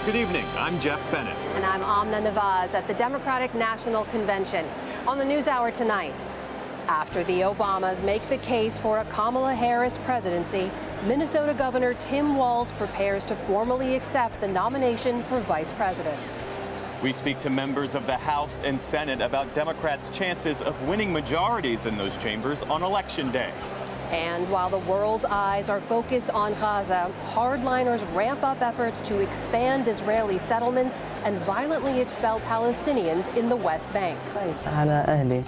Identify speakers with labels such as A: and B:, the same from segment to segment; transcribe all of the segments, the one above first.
A: Good evening, I'm Jeff Bennett.
B: And I'm Amna Nawaz at the Democratic National Convention. On the NewsHour tonight, after the Obamas make the case for a Kamala Harris presidency, Minnesota Governor Tim Walz prepares to formally accept the nomination for vice president.
A: We speak to members of the House and Senate about Democrats' chances of winning majorities in those chambers on Election Day.
B: And while the world's eyes are focused on Gaza, hardliners ramp up efforts to expand Israeli settlements and violently expel Palestinians in the West Bank.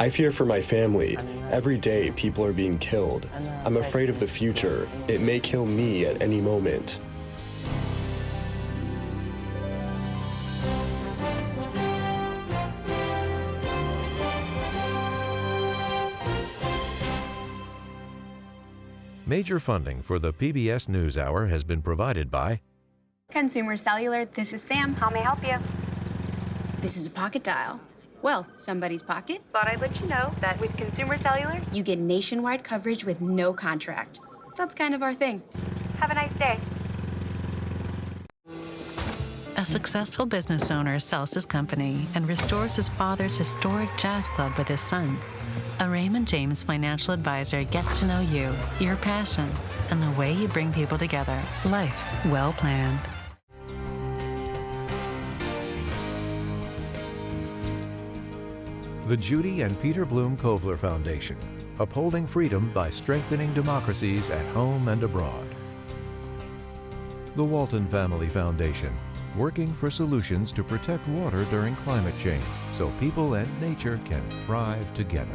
C: I fear for my family. Every day, people are being killed. I'm afraid of the future. It may kill me at any moment.
D: Major funding for the PBS NewsHour has been provided by
E: Consumer Cellular. This is Sam. How may I help you? This is a pocket dial. Well, somebody's pocket.
F: Thought I'd let you know that with Consumer Cellular,
E: You get nationwide coverage with no contract. That's kind of our thing.
F: have a nice day.
G: A successful business owner sells his company and restores his father's historic jazz club with his son. A Raymond James financial advisor gets to know you, your passions, and the way you bring people together. Life well planned.
D: the Judy and Peter Bloom Kovler Foundation, upholding freedom by strengthening democracies at home and abroad. The Walton Family Foundation, working for solutions to protect water during climate change so people and nature can thrive together.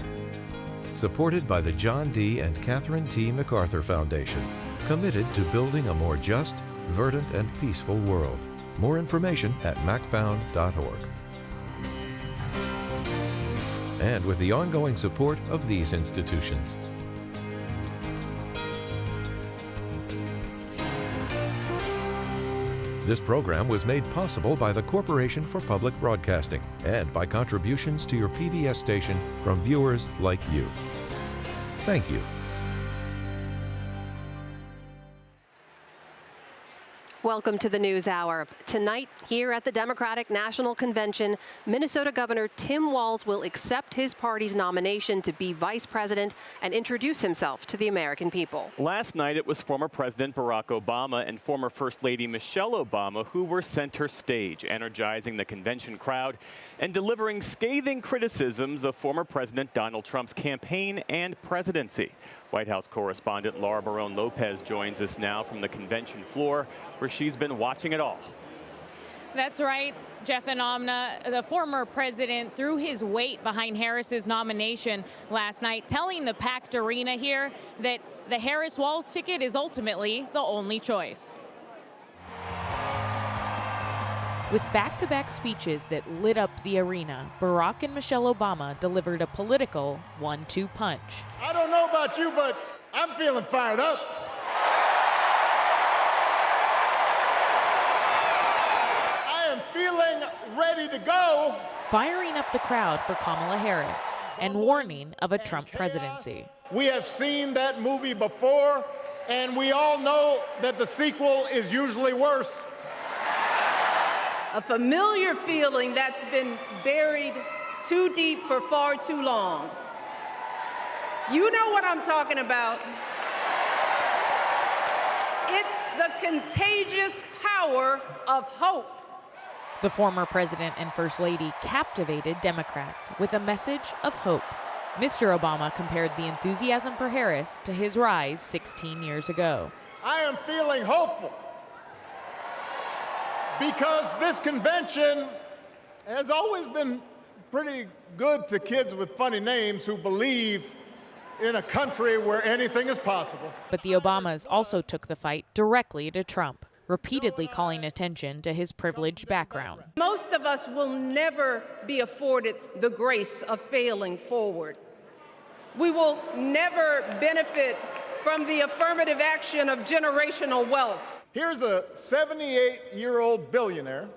D: Supported by the John D. and Catherine T. MacArthur Foundation, committed to building a more just, verdant, and peaceful world. More information at macfound.org. And with the ongoing support of these institutions. This program was made possible by the Corporation for Public Broadcasting and by contributions to your PBS station from viewers like you. Thank you.
B: Welcome to the NewsHour. Tonight, here at the Democratic National Convention, Minnesota Governor Tim Walz will accept his party's nomination to be vice president and introduce himself to the American people.
A: Last night, it was former President Barack Obama and former First Lady Michelle Obama who were center stage, energizing the convention crowd and delivering scathing criticisms of former President Donald Trump's campaign and presidency. White House correspondent Laura Barone-Lopez joins us now from the convention floor, where she's been watching it all.
H: That's right, Jeff and Amna. The former president threw his weight behind Harris's nomination last night, telling the packed arena here that the Harris-Walz ticket is ultimately the only choice. With back-to-back speeches that lit up the arena, Barack and Michelle Obama delivered a political 1-2 punch.
I: I don't know about you, but I'm feeling fired up. I am feeling ready to go.
H: Firing up the crowd for Kamala Harris and warning of a Trump presidency.
I: We have seen that movie before, and we all know that the sequel is usually worse.
J: A familiar feeling that's been buried too deep for far too long. You know what I'm talking about. It's the contagious power of hope.
H: The former president and first lady captivated Democrats with a message of hope. Mr. Obama compared the enthusiasm for Harris to his rise 16 years ago.
I: I am feeling hopeful, because this convention has always been pretty good to kids with funny names who believe in a country where anything is possible.
H: But the Obamas also took the fight directly to Trump, repeatedly calling attention to his privileged background.
J: Most of us will never be afforded the grace of failing forward. We will never benefit from the affirmative action of generational wealth.
I: Here's a 78-year-old billionaire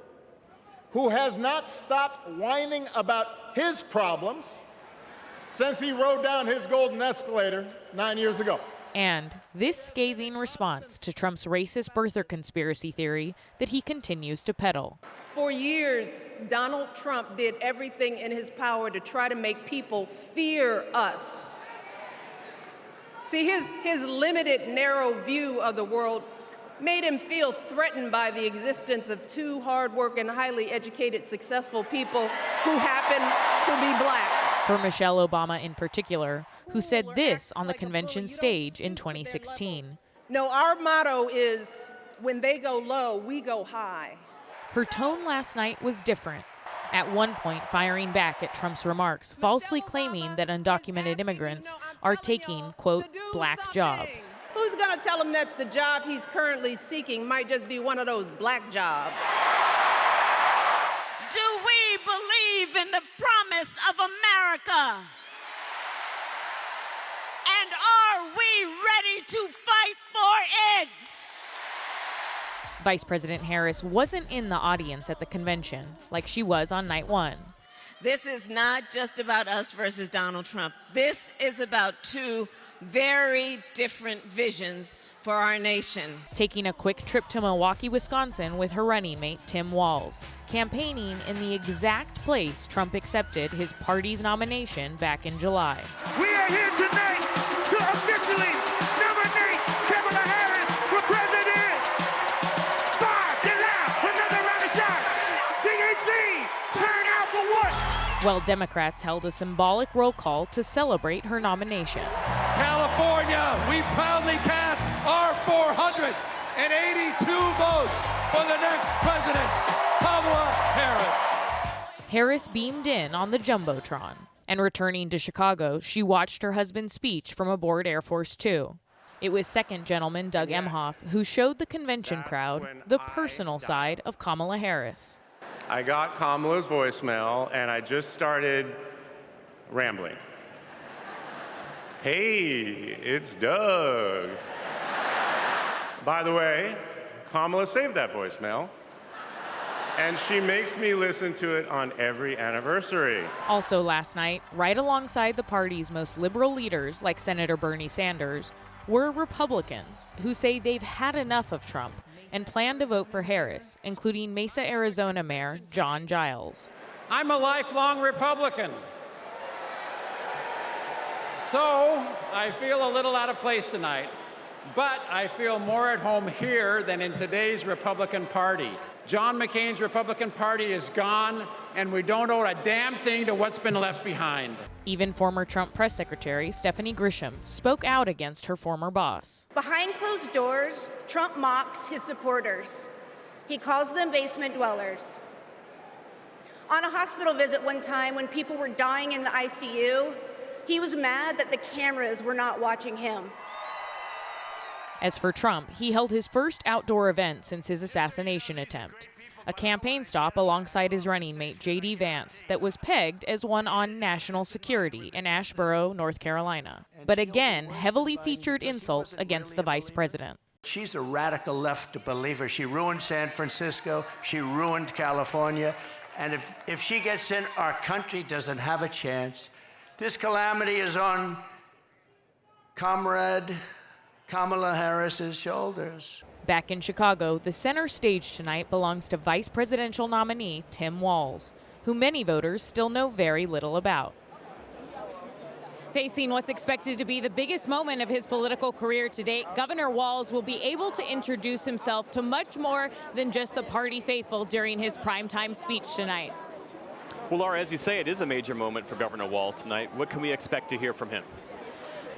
I: who has not stopped whining about his problems since he rode down his golden escalator 9 years ago.
H: and this scathing response to Trump's racist birther conspiracy theory that he continues to peddle.
J: For years, Donald Trump did everything in his power to try to make people fear us. See, his limited, narrow view of the world made him feel threatened by the existence of two hard-working, highly educated, successful people who happen to be black.
H: For Michelle Obama in particular, who said this on the convention stage in 2016.
J: No, our motto is, when they go low, we go high.
H: Her tone last night was different, at one point firing back at Trump's remarks, falsely claiming that undocumented immigrants are taking, quote, black jobs.
J: Who's going to tell him that the job he's currently seeking might just be one of those black jobs?
K: Do we believe in the promise of America? And are we ready to fight for it?
H: Vice President Harris wasn't in the audience at the convention like she was on night one.
K: This is not just about us versus Donald Trump. This is about two very different visions for our nation.
H: Taking a quick trip to Milwaukee, Wisconsin with her running mate, Tim Walz, campaigning in the exact place Trump accepted his party's nomination back in July.
L: We are here tonight to officially nominate Kamala Harris for president. Five, get loud, another round of shots. DNC, turn out for what?
H: While Democrats held a symbolic roll call to celebrate her nomination.
M: California, we proudly cast our 482 votes for the next president, Kamala Harris.
H: Harris beamed in on the Jumbotron, and returning to Chicago, she watched her husband's speech from aboard Air Force Two. It was Second Gentleman Doug Emhoff who showed the convention crowd the personal side of Kamala Harris.
N: I got Kamala's voicemail, and I just started rambling. Hey, it's Doug. By the way, Kamala saved that voicemail, and she makes me listen to it on every anniversary.
H: Also last night, right alongside the party's most liberal leaders like Senator Bernie Sanders, were Republicans who say they've had enough of Trump and plan to vote for Harris, including Mesa, Arizona Mayor John Giles.
O: I'm a lifelong Republican. So I feel a little out of place tonight, but I feel more at home here than in today's Republican Party. John McCain's Republican Party is gone, and we don't owe a damn thing to what's been left behind.
H: Even former Trump press secretary Stephanie Grisham spoke out against her former boss.
P: Behind closed doors, Trump mocks his supporters. He calls them basement dwellers. On a hospital visit one time when people were dying in the ICU, he was mad that the cameras were not watching him.
H: As for Trump, he held his first outdoor event since his assassination attempt, a campaign stop alongside his running mate J.D. Vance that was pegged as one on national security in Asheboro, North Carolina, but again heavily featured insults against the vice president.
Q: She's a radical left believer. She ruined San Francisco. She ruined California. And if she gets in, our country doesn't have a chance. This calamity is on Comrade Kamala Harris's shoulders.
H: Back in Chicago, the center stage tonight belongs to vice presidential nominee Tim Walz, who many voters still know very little about. Facing what's expected to be the biggest moment of his political career to date, Governor Walz will be able to introduce himself to much more than just the party faithful during his primetime speech tonight.
A: Well, Laura, as you say, it is a major moment for Governor Walz tonight. What can we expect to hear from him?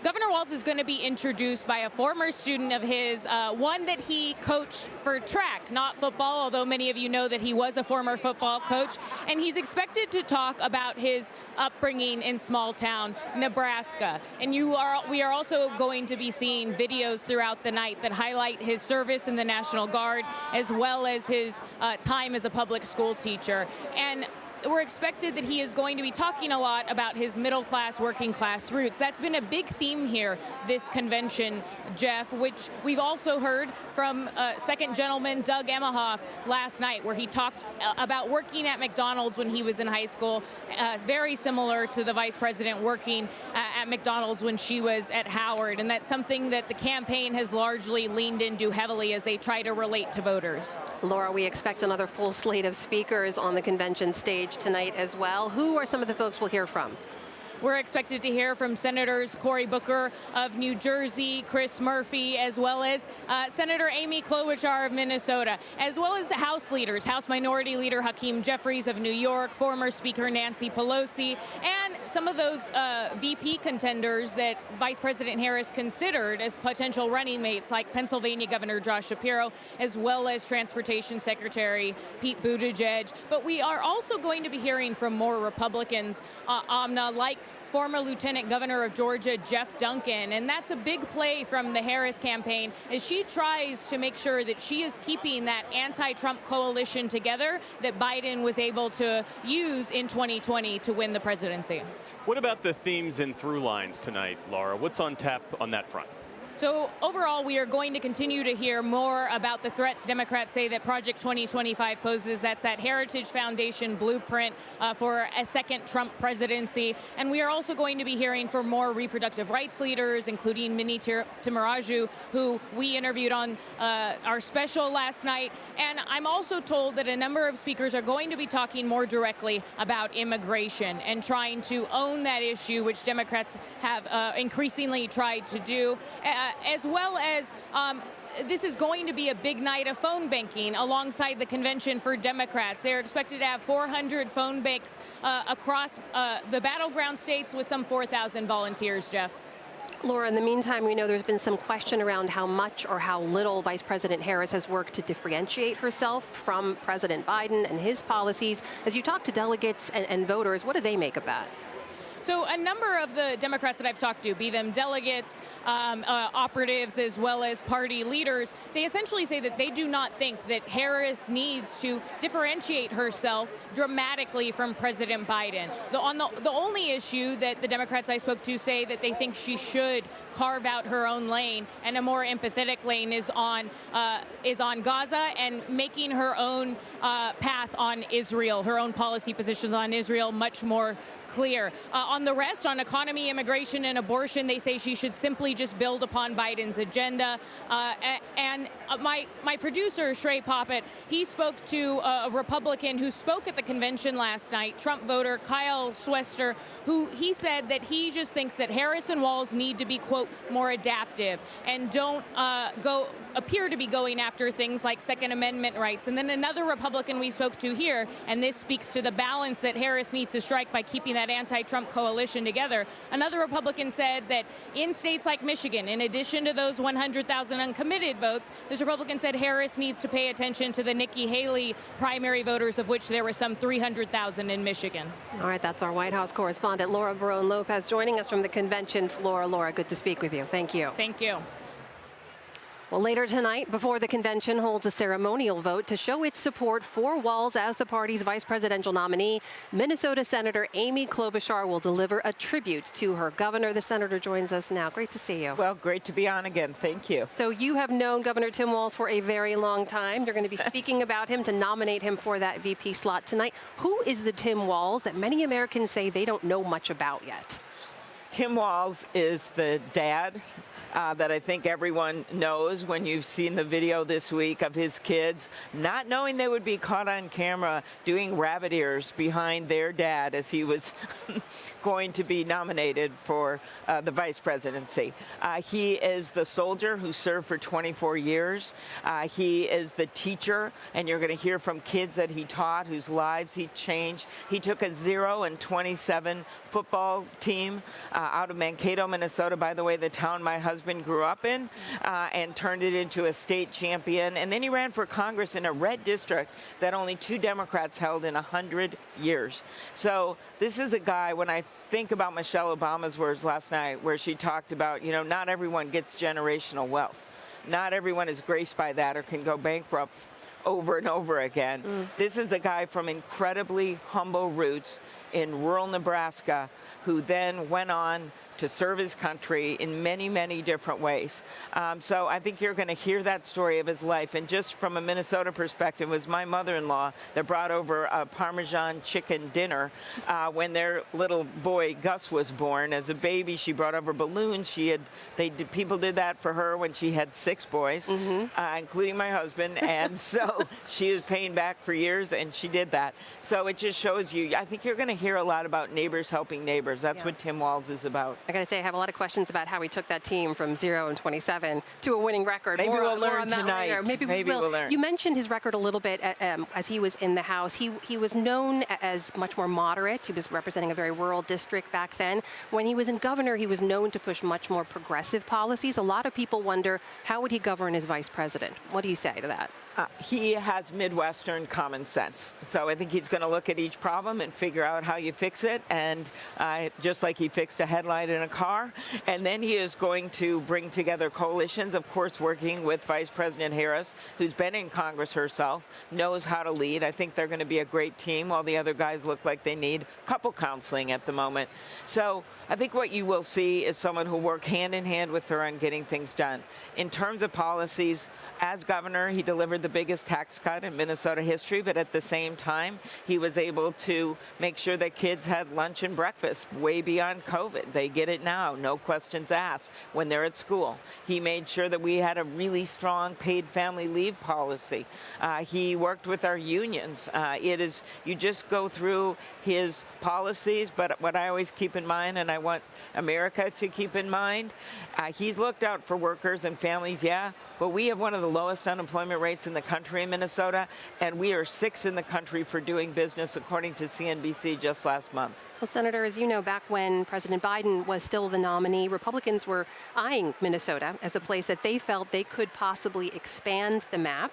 H: Governor Walz is going to be introduced by a former student of his, one that he coached for track, not football, although many of you know that he was a former football coach. And he's expected to talk about his upbringing in small town Nebraska. And we are also going to be seeing videos throughout the night that highlight his service in the National Guard, as well as his time as a public school teacher. And we're expected that he is going to be talking a lot about his middle-class, working-class roots. That's been a big theme here this convention, Jeff, which we've also heard from Second Gentleman Doug Emhoff last night, where he talked about working at McDonald's when he was in high school, very similar to the vice president working at McDonald's when she was at Howard, and that's something that the campaign has largely leaned into heavily as they try to relate to voters.
B: Laura, we expect another full slate of speakers on the convention stage tonight as well. Who are some of the folks we'll hear from?
H: We're expected to hear from Senators Cory Booker of New Jersey, Chris Murphy, as well as Senator Amy Klobuchar of Minnesota, as well as House leaders, House Minority Leader Hakeem Jeffries of New York, former Speaker Nancy Pelosi, and some of those VP contenders that Vice President Harris considered as potential running mates, like Pennsylvania Governor Josh Shapiro, as well as Transportation Secretary Pete Buttigieg. But we are also going to be hearing from more Republicans, Amna, like former Lieutenant Governor of Georgia, Jeff Duncan. And that's a big play from the Harris campaign as she tries to make sure that she is keeping that anti-Trump coalition together that Biden was able to use in 2020 to win the presidency.
A: What about the themes and through lines tonight, Laura? What's on tap on that front?
H: So overall, we are going to continue to hear more about the threats Democrats say that Project 2025 poses. That's that Heritage Foundation blueprint for a second Trump presidency. And we are also going to be hearing from more reproductive rights leaders, including Mini Timaraju, who we interviewed on our special last night. And I'm also told that a number of speakers are going to be talking more directly about immigration and trying to own that issue, which Democrats have increasingly tried to do. As well as this is going to be a big night of phone banking alongside the convention for Democrats. They're expected to have 400 phone banks across the battleground states with some 4,000 volunteers, Jeff.
B: Laura, in the meantime, we know there's been some question around how much or how little Vice President Harris has worked to differentiate herself from President Biden and his policies. As you talk to delegates and voters, what do they make of that?
H: So a number of the Democrats that I've talked to, be them delegates, operatives, as well as party leaders, they essentially say that they do not think that Harris needs to differentiate herself dramatically from President Biden. The only issue that the Democrats I spoke to say that they think she should carve out her own lane, and a more empathetic lane is on Gaza and making her own path on Israel, her own policy positions on Israel much more clear. On the rest, on economy, immigration, and abortion, they say she should simply just build upon Biden's agenda. And my producer, Shrey Poppet, he spoke to a Republican who spoke at the convention last night, Trump voter Kyle Swester, who he said that he just thinks that Harris and Walz need to be, quote, more adaptive and don't appear to be going after things like Second Amendment rights. And then another Republican we spoke to here, and this speaks to the balance that Harris needs to strike by keeping that anti-Trump coalition together. Another Republican said that in states like Michigan, in addition to those 100,000 uncommitted votes, this Republican said Harris needs to pay attention to the Nikki Haley primary voters, of which there were some 300,000 in Michigan.
B: All right, that's our White House correspondent, Laura Barone-Lopez, joining us from the convention floor. Laura, good to speak with you. Thank you.
H: Thank you.
B: Well, later tonight, before the convention holds a ceremonial vote to show its support for Walz as the party's vice presidential nominee, Minnesota Senator Amy Klobuchar will deliver a tribute to her governor. The senator joins us now. Great to see you.
R: Well, great to be on again. Thank you.
B: So you have known Governor Tim Walz for a very long time. You're going to be speaking about him to nominate him for that VP slot tonight. Who is the Tim Walz that many Americans say they don't know much about yet?
R: Tim Walz is the dad that I think everyone knows when you've seen the video this week of his kids not knowing they would be caught on camera doing rabbit ears behind their dad as he was going to be nominated for the vice presidency. He is the soldier who served for 24 years. He is the teacher, and you're going to hear from kids that he taught, whose lives he changed. He took a 0-27 football team out of Mankato, Minnesota, by the way, the town my husband grew up in, and turned it into a state champion. And then he ran for Congress in a red district that only 2 Democrats held in 100 years. So this is a guy, when I think about Michelle Obama's words last night, where she talked about, you know, not everyone gets generational wealth. Not everyone is graced by that or can go bankrupt over and over again. This is a guy from incredibly humble roots in rural Nebraska who then went on to serve his country in many, many different ways. So I think you're going to hear that story of his life. And just from a Minnesota perspective, it was my mother-in-law that brought over a Parmesan chicken dinner when their little boy Gus was born. As a baby, she brought over balloons. People did that for her when she had 6 boys, including my husband. And so she was paying back for years, and she did that. So it just shows you, I think you're going to hear a lot about neighbors helping neighbors. That's what Tim Walz is about.
B: I got to say, I have a lot of questions about how he took that team from 0-27 to a winning record.
R: Maybe we'll
B: more
R: learn
B: on that
R: tonight.
B: later. Maybe
R: we'll learn.
B: You mentioned his record a little bit as he was in the House. He was known as much more moderate. He was representing a very rural district back then. When he was in governor, he was known to push much more progressive policies. A lot of people wonder, how would he govern as vice president? What do you say to that?
R: He has Midwestern common sense. So I think he's going to look at each problem and figure out how you fix it. And just like he fixed a headlight in a car. And then he is going to bring together coalitions, of course, working with Vice President Harris, who's been in Congress herself, knows how to lead. I think they're going to be a great team, while the other guys look like they need couple counseling at the moment. So I think what you will see is someone who will work hand in hand with her on getting things done. In terms of policies, as governor, he delivered the biggest tax cut in Minnesota history, but at the same time, he was able to make sure that kids had lunch and breakfast way beyond COVID. They get it now, no questions asked, when they're at school. He made sure that we had a really strong paid family leave policy. He worked with our unions. You just go through his policies, but what I always keep in mind, and I want America to keep in mind, he's looked out for workers and families, yeah, but we have one of the lowest unemployment rates in the country in Minnesota, and we are 6th in the country for doing business, according to CNBC just last month.
B: Well, Senator, as you know, back when President Biden was still the nominee, Republicans were eyeing Minnesota as a place that they felt they could possibly expand the map.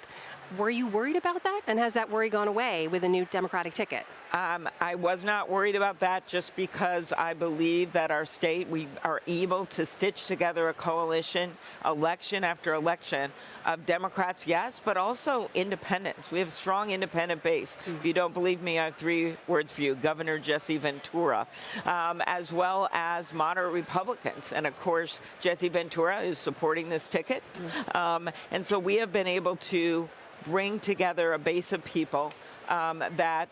B: Were you worried about that? And has that worry gone away with a new Democratic ticket?
R: I was not worried about that, just because I believe that our state, we are able to stitch together a coalition, election after election, of Democrats, yes, but also independents. We have a strong independent base. If you don't believe me, I have 3 words for you: Governor Jesse Ventura, as well as moderate Republicans. And of course, Jesse Ventura is supporting this ticket. And so we have been able to bring together a base of people that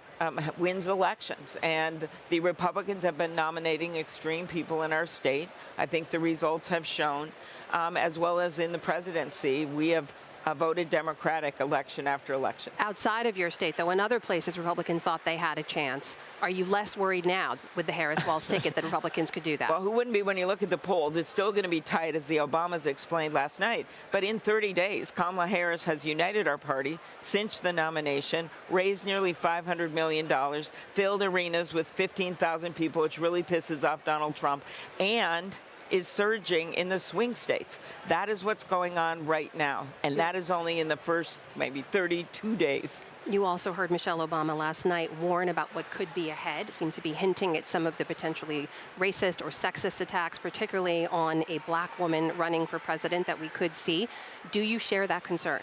R: wins elections. And the Republicans have been nominating extreme people in our state. I think the results have shown, as well as in the presidency, we have voted Democratic election after election.
B: Outside of your state, though, in other places Republicans thought they had a chance, are you less worried now with the Harris-Walz ticket that Republicans could do that?
R: Well, who wouldn't be when you look at the polls? It's still going to be tight, as the Obamas explained last night. But in 30 days, Kamala Harris has united our party, cinched the nomination, raised nearly $500 million, filled arenas with 15,000 people, which really pisses off Donald Trump, and is surging in the swing states. That is what's going on right now, and that is only in the first maybe 32 days.
B: You also heard Michelle Obama last night warn about what could be ahead. Seemed to be hinting at some of the potentially racist or sexist attacks, particularly on a black woman running for president, that we could see. Do you share that concern?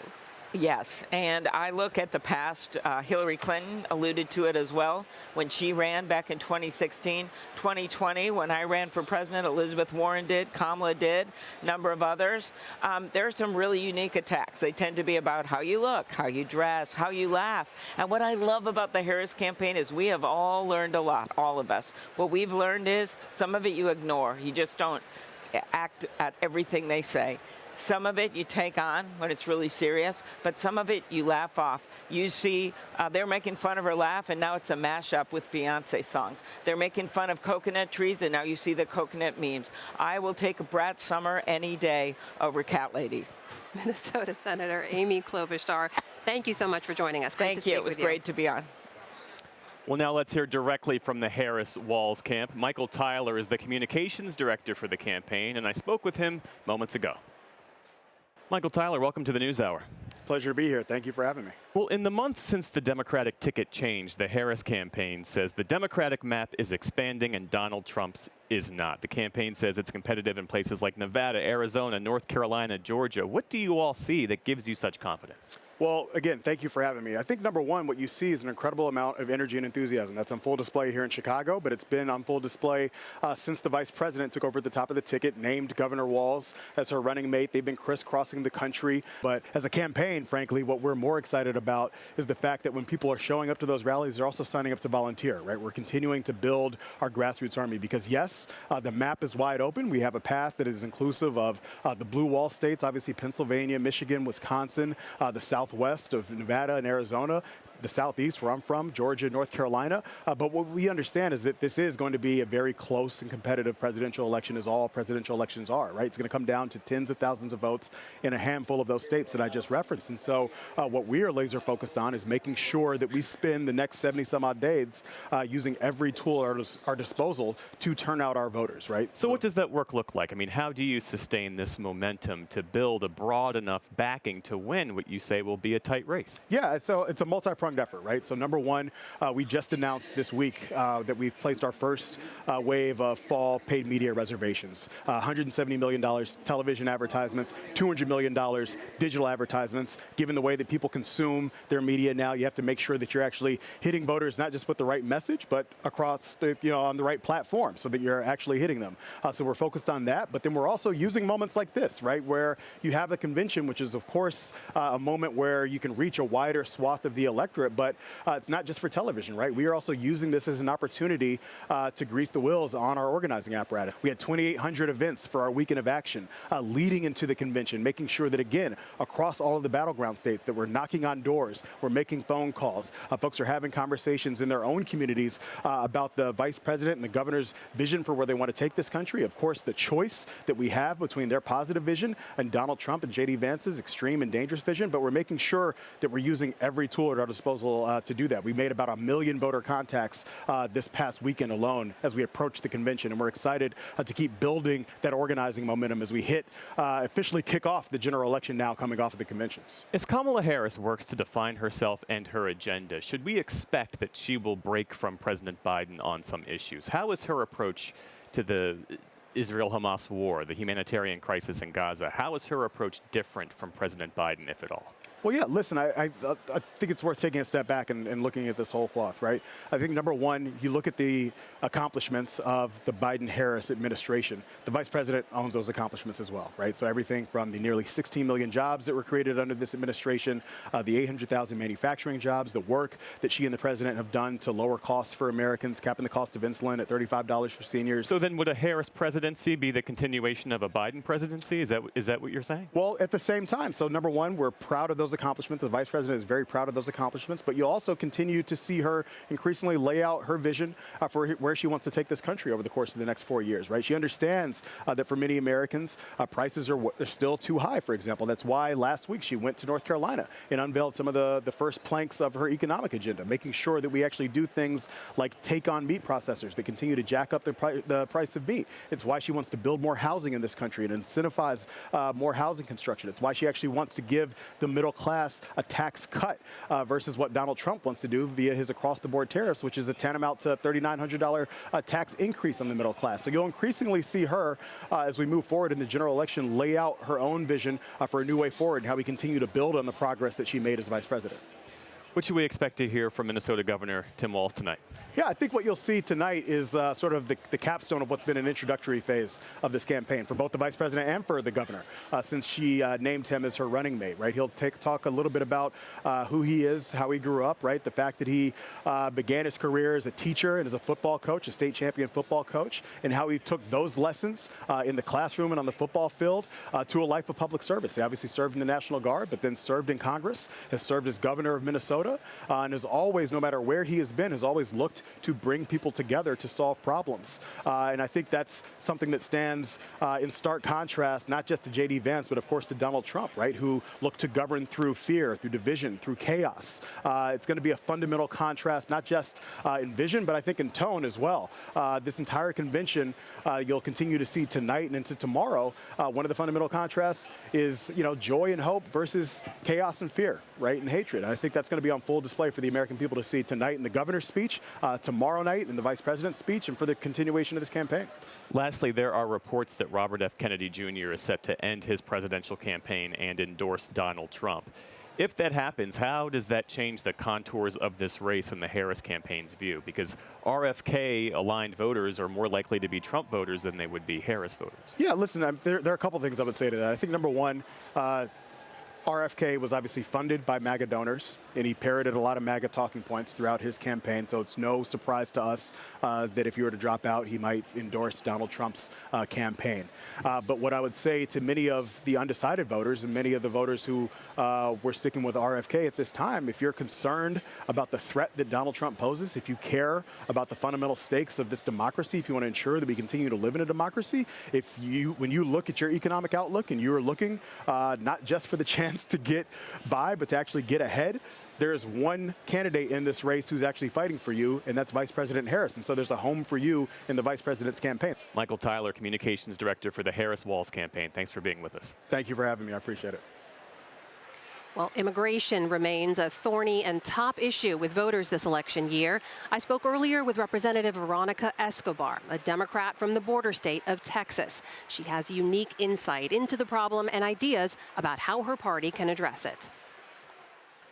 R: Yes, and I look at the past. Hillary Clinton alluded to it as well when she ran back in 2016. 2020, when I ran for president, Elizabeth Warren did, Kamala did, a number of others. There are some really unique attacks. They tend to be about how you look, how you dress, how you laugh. And what I love about the Harris campaign is we have all learned a lot, all of us. What we've learned is some of it you ignore. You just don't act at everything they say. Some of it you take on when it's really serious, but some of it you laugh off. You see, they're making fun of her laugh, and now it's a mashup with Beyonce songs. They're making fun of coconut trees, and now you see the coconut memes. I will take a Brat Summer any day over Cat Lady.
B: Minnesota Senator Amy Klobuchar, thank you so much for joining us.
R: Thank you. It was great to be on.
A: Well, now let's hear directly from the Harris-Walz camp. Michael Tyler is the communications director for the campaign, and I spoke with him moments ago. Michael Tyler, welcome to the NewsHour.
S: Pleasure to be here. Thank you for having me.
A: Well, in the month since the Democratic ticket changed, the Harris campaign says the Democratic map is expanding and Donald Trump is not. The campaign says it's competitive in places like Nevada, Arizona, North Carolina, Georgia. What do you all see that gives you such confidence?
S: Well, again, thank you for having me. I think, number one, what you see is an incredible amount of energy and enthusiasm. That's on full display here in Chicago, but it's been on full display since the vice president took over at the top of the ticket, named Governor Walz as her running mate. They've been crisscrossing the country. But as a campaign, frankly, what we're more excited about is the fact that when people are showing up to those rallies, they're also signing up to volunteer, right? We're continuing to build our grassroots army because, yes, the map is wide open. We have a path that is inclusive of the blue wall states, obviously Pennsylvania, Michigan, Wisconsin, the Southwest of Nevada and Arizona, the Southeast, where I'm from, Georgia, North Carolina. But what we understand is that this is going to be a very close and competitive presidential election, as all presidential elections are, right? It's going to come down to tens of thousands of votes in a handful of those states that I just referenced. And so what we are laser focused on is making sure that we spend the next 70 some odd days using every tool at our disposal to turn out our voters, right?
A: So what does that work look like? I mean, how do you sustain this momentum to build a broad enough backing to win what you say will be a tight race?
S: Yeah, so it's a multi-pronged effort, right? So number one, we just announced this week that we've placed our first wave of fall paid media reservations. $170 million television advertisements, $200 million digital advertisements. Given the way that people consume their media now, you have to make sure that you're actually hitting voters not just with the right message, but across on the right platform so that you're actually hitting them. So we're focused on that, but then we're also using moments like this, right, where you have a convention, which is, of course, a moment where you can reach a wider swath of the electorate, but it's not just for television, right? We are also using this as an opportunity to grease the wheels on our organizing apparatus. We had 2,800 events for our weekend of action leading into the convention, making sure that, again, across all of the battleground states, that we're knocking on doors, we're making phone calls. Folks are having conversations in their own communities about the vice president and the governor's vision for where they want to take this country. Of course, the choice that we have between their positive vision and Donald Trump and J.D. Vance's extreme and dangerous vision, but we're making sure that we're using every tool at our disposal to do that. We made about 1 million voter contacts this past weekend alone as we approach the convention, and we're excited to keep building that organizing momentum as we officially kick off the general election now coming off of the conventions.
A: As Kamala Harris works to define herself and her agenda, should we expect that she will break from President Biden on some issues? How is her approach to the Israel-Hamas war, the humanitarian crisis in Gaza? How is her approach different from President Biden, if at all?
S: Well, yeah, listen, I think it's worth taking a step back and looking at this whole cloth, right? I think, number one, you look at the accomplishments of the Biden-Harris administration. The vice president owns those accomplishments as well, right? So everything from the nearly 16 million jobs that were created under this administration, the 800,000 manufacturing jobs, the work that she and the president have done to lower costs for Americans, capping the cost of insulin at $35 for seniors.
A: So then would a Harris presidency be the continuation of a Biden presidency? Is that what you're saying?
S: Well, at the same time. So number one, we're proud of those accomplishments. The vice president is very proud of those accomplishments, but you'll also continue to see her increasingly lay out her vision for where she wants to take this country over the course of the next 4 years, right? She understands that for many Americans, prices are still too high, for example. That's why last week she went to North Carolina and unveiled some of the first planks of her economic agenda, making sure that we actually do things like take on meat processors that continue to jack up the price of meat. It's why she wants to build more housing in this country and incentivize more housing construction. It's why she actually wants to give the middle class a tax cut versus what Donald Trump wants to do via his across-the-board tariffs, which is a tantamount to a $3,900 tax increase on the middle class. So you'll increasingly see her, as we move forward in the general election, lay out her own vision for a new way forward and how we continue to build on the progress that she made as vice president.
A: What should we expect to hear from Minnesota Governor Tim Walz tonight?
S: Yeah, I think what you'll see tonight is sort of the capstone of what's been an introductory phase of this campaign for both the vice president and for the governor, since she named him as her running mate, right? He'll talk a little bit about who he is, how he grew up, right? The fact that he began his career as a teacher and as a football coach, a state champion football coach, and how he took those lessons in the classroom and on the football field to a life of public service. He obviously served in the National Guard, but then served in Congress, has served as governor of Minnesota, and has always, no matter where he has been, has always looked to bring people together to solve problems. And I think that's something that stands in stark contrast, not just to J.D. Vance, but of course to Donald Trump, right, who looked to govern through fear, through division, through chaos. It's going to be a fundamental contrast, not just in vision, but I think in tone as well. This entire convention, you'll continue to see tonight and into tomorrow, one of the fundamental contrasts is, joy and hope versus chaos and fear, right, and hatred. And I think that's going to be be on full display for the American people to see tonight in the governor's speech, tomorrow night in the vice president's speech, and for the continuation of this campaign.
A: Lastly, there are reports that Robert F. Kennedy Jr. is set to end his presidential campaign and endorse Donald Trump. If that happens, how does that change the contours of this race in the Harris campaign's view? Because RFK-aligned voters are more likely to be Trump voters than they would be Harris voters.
S: Yeah, listen, there are a couple things I would say to that. I think number one, RFK was obviously funded by MAGA donors, and he parroted a lot of MAGA talking points throughout his campaign, so it's no surprise to us that if he were to drop out, he might endorse Donald Trump's campaign. But what I would say to many of the undecided voters and many of the voters who were sticking with RFK at this time, if you're concerned about the threat that Donald Trump poses, if you care about the fundamental stakes of this democracy, if you want to ensure that we continue to live in a democracy, when you look at your economic outlook and you're looking not just for the chance to get by, but to actually get ahead, there is one candidate in this race who's actually fighting for you, and that's Vice President Harris. And so there's a home for you in the Vice President's campaign.
A: Michael Tyler, Communications Director for the Harris-Walz campaign. Thanks for being with us.
S: Thank you for having me. I appreciate it.
B: Well, immigration remains a thorny and top issue with voters this election year. I spoke earlier with Representative Veronica Escobar, a Democrat from the border state of Texas. She has unique insight into the problem and ideas about how her party can address it.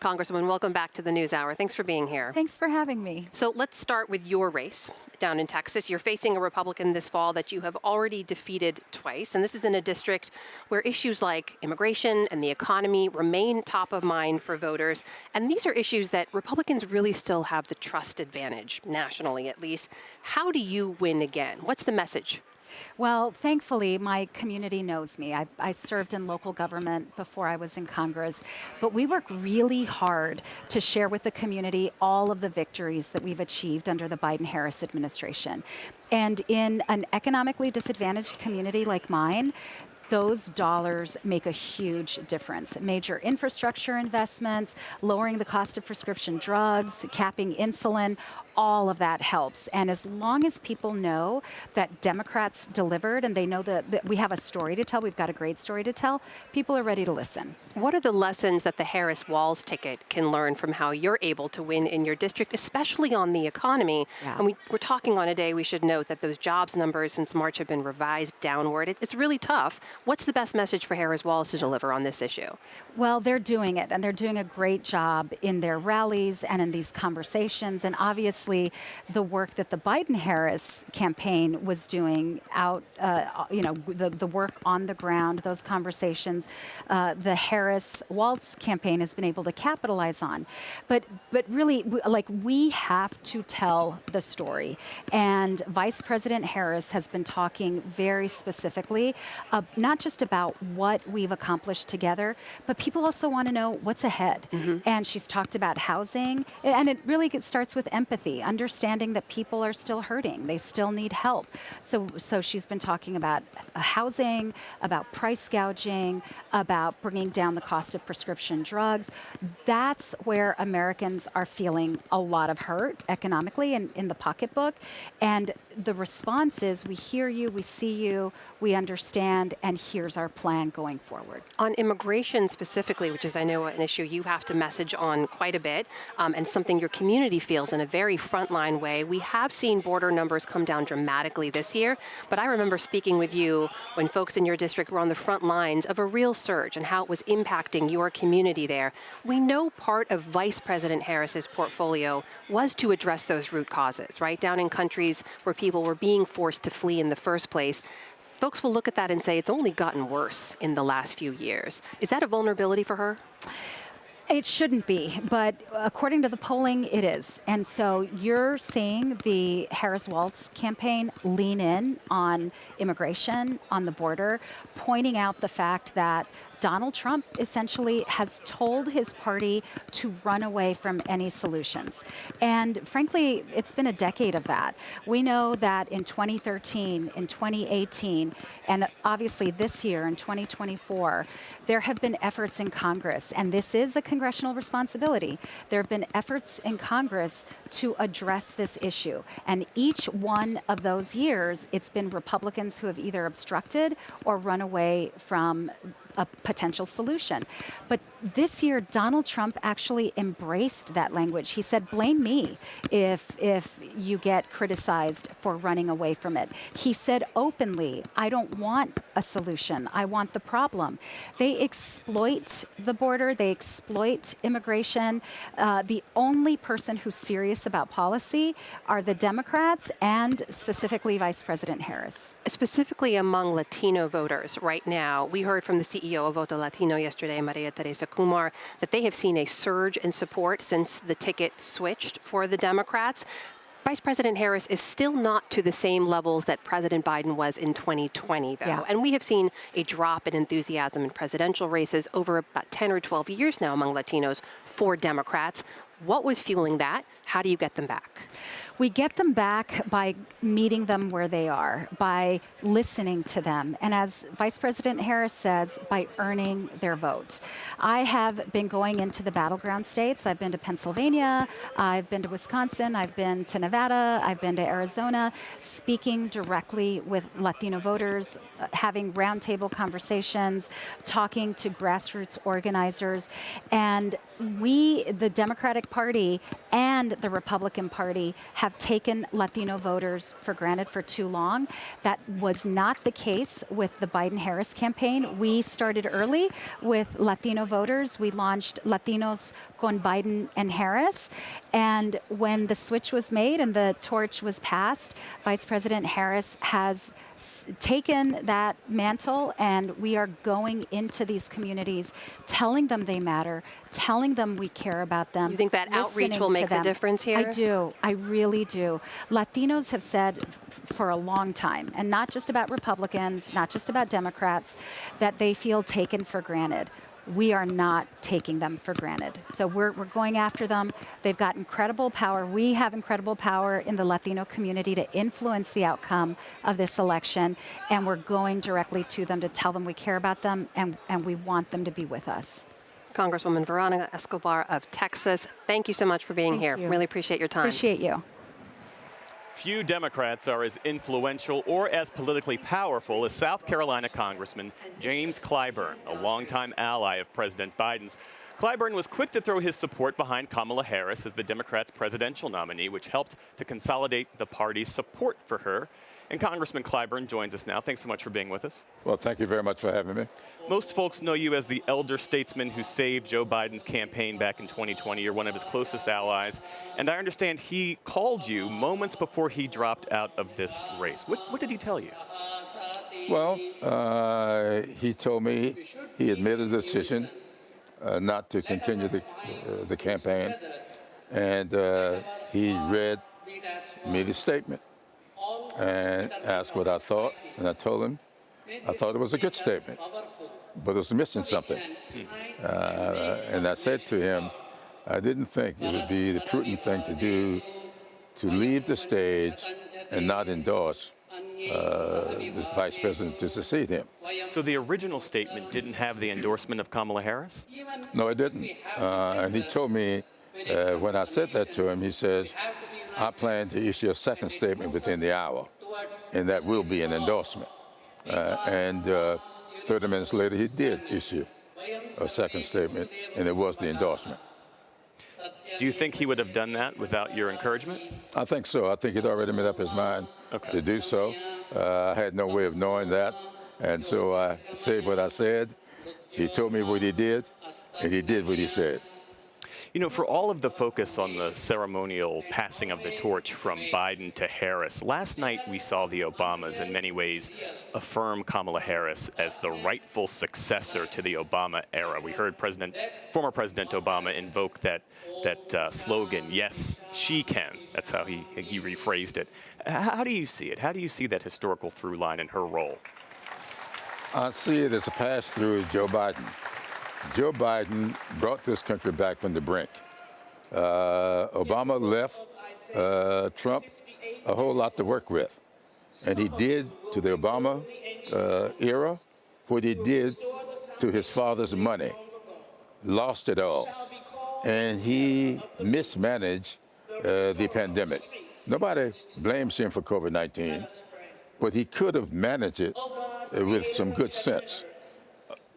B: Congresswoman, welcome back to the NewsHour. Thanks for being here.
T: Thanks for having me.
B: So let's start with your race down in Texas. You're facing a Republican this fall that you have already defeated twice, and this is in a district where issues like immigration and the economy remain top of mind for voters. And these are issues that Republicans really still have the trust advantage, nationally at least. How do you win again? What's the message?
T: Well, thankfully, my community knows me. I served in local government before I was in Congress, but we work really hard to share with the community all of the victories that we've achieved under the Biden-Harris administration. And in an economically disadvantaged community like mine, those dollars make a huge difference. Major infrastructure investments, lowering the cost of prescription drugs, capping insulin, all of that helps. And as long as people know that Democrats delivered and they know that we have a story to tell, we've got a great story to tell, people are ready to listen.
B: What are the lessons that the Harris-Walz ticket can learn from how you're able to win in your district, especially on the economy?
T: Yeah.
B: And we're talking on a day we should note that those jobs numbers since March have been revised downward. It's really tough. What's the best message for Harris-Walz to deliver on this issue?
T: Well, they're doing it, and they're doing a great job in their rallies and in these conversations. And obviously, the work that the Biden-Harris campaign was doing out, the work on the ground, those conversations, the Harris-Walz campaign has been able to capitalize on. But really, we have to tell the story. And Vice President Harris has been talking very specifically, not just about what we've accomplished together, but people also want to know what's ahead. And she's talked about housing, and it really starts with empathy, understanding that people are still hurting. They still need help. So she's been talking about housing, about price gouging, about bringing down the cost of prescription drugs. That's where Americans are feeling a lot of hurt economically and in the pocketbook. And the response is, we hear you, we see you, we understand, and here's our plan going forward.
B: On immigration specifically, which is, I know, an issue you have to message on quite a bit, and something your community feels in a very frontline way, we have seen border numbers come down dramatically this year, but I remember speaking with you when folks in your district were on the front lines of a real surge and how it was impacting your community there. We know part of Vice President Harris's portfolio was to address those root causes, right? Down in countries where people were being forced to flee in the first place. Folks will look at that and say it's only gotten worse in the last few years. Is that a vulnerability for her?
T: It shouldn't be, but according to the polling, it is. And so you're seeing the Harris-Walz campaign lean in on immigration, on the border, pointing out the fact that Donald Trump essentially has told his party to run away from any solutions. And frankly, it's been a decade of that. We know that in 2013, in 2018, and obviously this year in 2024, there have been efforts in Congress, and this is a congressional responsibility. There have been efforts in Congress to address this issue. And each one of those years, it's been Republicans who have either obstructed or run away from a potential solution. But this year, Donald Trump actually embraced that language. He said, blame me if you get criticized for running away from it. He said openly, I don't want a solution. I want the problem. They exploit the border. They exploit immigration. The only person who's serious about policy are the Democrats and specifically Vice President Harris.
B: Specifically among Latino voters right now, we heard from the CEO of Voto Latino yesterday, Maria Teresa Kumar, that they have seen a surge in support since the ticket switched for the Democrats. Vice President Harris is still not to the same levels that President Biden was in 2020, though.
T: Yeah.
B: And we have seen a drop in enthusiasm in presidential races over about 10 or 12 years now among Latinos for Democrats. What was fueling that? How do you get them back?
T: We get them back by meeting them where they are, by listening to them, and as Vice President Harris says, by earning their vote. I have been going into the battleground states. I've been to Pennsylvania, I've been to Wisconsin, I've been to Nevada, I've been to Arizona, speaking directly with Latino voters, having roundtable conversations, talking to grassroots organizers, and we, the Democratic Party and the Republican Party, have taken Latino voters for granted for too long. That was not the case with the Biden-Harris campaign. We started early with Latino voters. We launched Latinos con Biden and Harris. And when the switch was made and the torch was passed, Vice President Harris has taken that mantle, and we are going into these communities, telling them they matter, telling them we care about them.
B: You think that outreach will make the difference here?
T: I do. I really do. Latinos have said for a long time, and not just about Republicans, not just about Democrats, that they feel taken for granted. We are not taking them for granted. So we're going after them. They've got incredible power. We have incredible power in the Latino community to influence the outcome of this election, and we're going directly to them to tell them we care about them and we want them to be with us.
B: Congresswoman Veronica Escobar of Texas, thank you so much for being here. Really appreciate your time.
T: Appreciate you.
A: Few Democrats are as influential or as politically powerful as South Carolina Congressman James Clyburn, a longtime ally of President Biden's. Clyburn was quick to throw his support behind Kamala Harris as the Democrats' presidential nominee, which helped to consolidate the party's support for her. And Congressman Clyburn joins us now. Thanks so much for being with us.
U: Well, thank you very much for having me.
A: Most folks know you as the elder statesman who saved Joe Biden's campaign back in 2020. You're one of his closest allies. And I understand he called you moments before he dropped out of this race. What did he tell you?
U: Well, he told me he had made a decision not to continue the campaign. And he read me the statement and asked what I thought. And I told him I thought it was a good statement, but it was missing something. And I said to him, I didn't think it would be the prudent thing to do to leave the stage and not endorse the vice president to succeed him.
A: So the original statement didn't have the endorsement of Kamala Harris?
U: No, it didn't. And he told me when I said that to him, he says, I plan to issue a second statement within the hour, and that will be an endorsement. And 30 minutes later, he did issue a second statement, and it was the endorsement.
A: Do you think he would have done that without your encouragement?
U: I think so. I think he'd already made up his mind to do so. I had no way of knowing that, and so I said what I said. He told me what he did, and he did what he said.
A: You know, for all of the focus on the ceremonial passing of the torch from Biden to Harris, last night we saw the Obamas in many ways affirm Kamala Harris as the rightful successor to the Obama era. We heard former President Obama invoke that slogan, yes, she can. That's how he rephrased it. How do you see it? How do you see that historical through line in her role?
U: I see it as a pass through Joe Biden. Joe Biden brought this country back from the brink. Obama left Trump a whole lot to work with. And he did to the Obama era what he did to his father's money. Lost it all. And he mismanaged the pandemic. Nobody blames him for COVID-19, but he could have managed it with some good sense.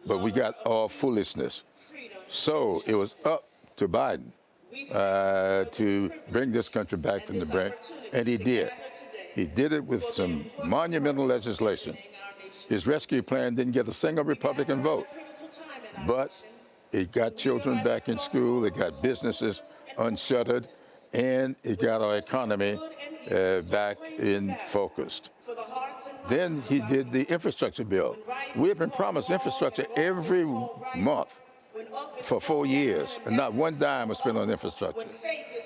U: But we got all foolishness. So it was up to Biden to bring this country back from the brink, and he did. He did it with some monumental legislation. His rescue plan didn't get a single Republican vote, but it got children back in school, it got businesses unshuttered, and it got our economy back in focused. Then he did the infrastructure bill. We have been promised infrastructure every month for 4 years, and not one dime was spent on infrastructure.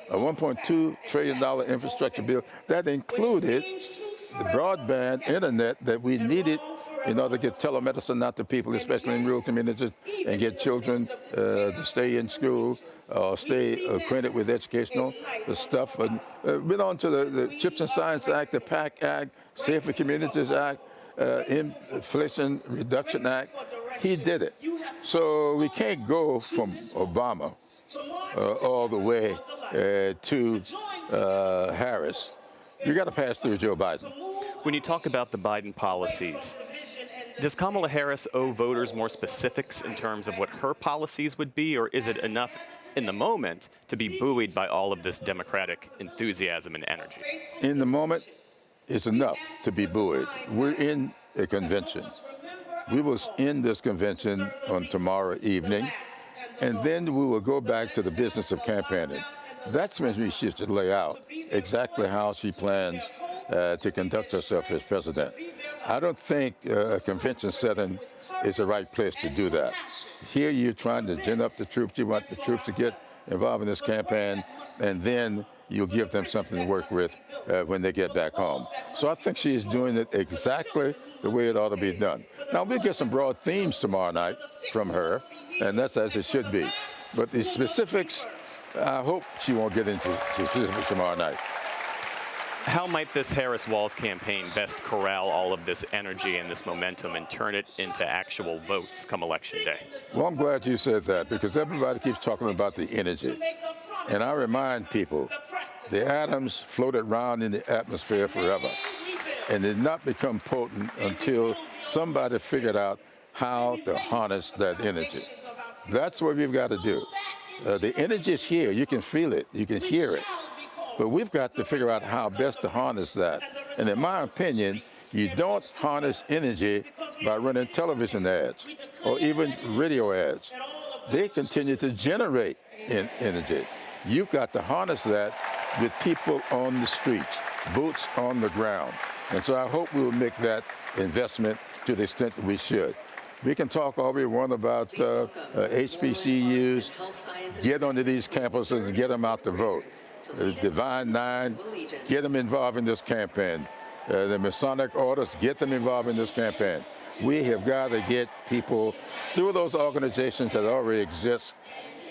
U: A $1.2 trillion infrastructure bill that included the broadband internet that we needed in order to get telemedicine out to people, especially in rural communities, and get children to stay in school, stay acquainted with educational stuff. And went on to the CHIPS and Science Act, the PACT Act, Safer Communities Act, Inflation Reduction Act. He did it. So we can't go from Obama all the way to Harris. You got to pass through Joe Biden.
A: When you talk about the Biden policies, does Kamala Harris owe voters more specifics in terms of what her policies would be, or is it enough in the moment to be buoyed by all of this Democratic enthusiasm and energy?
U: In the moment, it's enough to be buoyed. We're in a convention. We will end this convention on tomorrow evening, and then we will go back to the business of campaigning. That's when she should lay out exactly how she plans to conduct herself as president. I don't think a convention setting is the right place to do that. Here you're trying to gin up the troops. You want the troops to get involved in this campaign, and then you'll give them something to work with when they get back home. So I think she's doing it exactly the way it ought to be done. Now, we'll get some broad themes tomorrow night from her, and that's as it should be. But the specifics, I hope she won't get into specifics tomorrow night.
A: How might this Harris-Walz campaign best corral all of this energy and this momentum and turn it into actual votes come Election Day?
U: Well, I'm glad you said that, because everybody keeps talking about the energy. And I remind people, the atoms floated around in the atmosphere forever and did not become potent until somebody figured out how to harness that energy. That's what we've got to do. The energy is here. You can feel it. You can hear it. But we've got to figure out how best to harness that. And in my opinion, you don't harness energy by running television ads or even radio ads. They continue to generate energy. You've got to harness that with people on the streets, boots on the ground. And so I hope we will make that investment to the extent that we should. We can talk all we want about HBCUs, get onto these campuses and get them out to vote. Divine Nine, get them involved in this campaign. The Masonic orders, get them involved in this campaign. We have got to get people through those organizations that already exist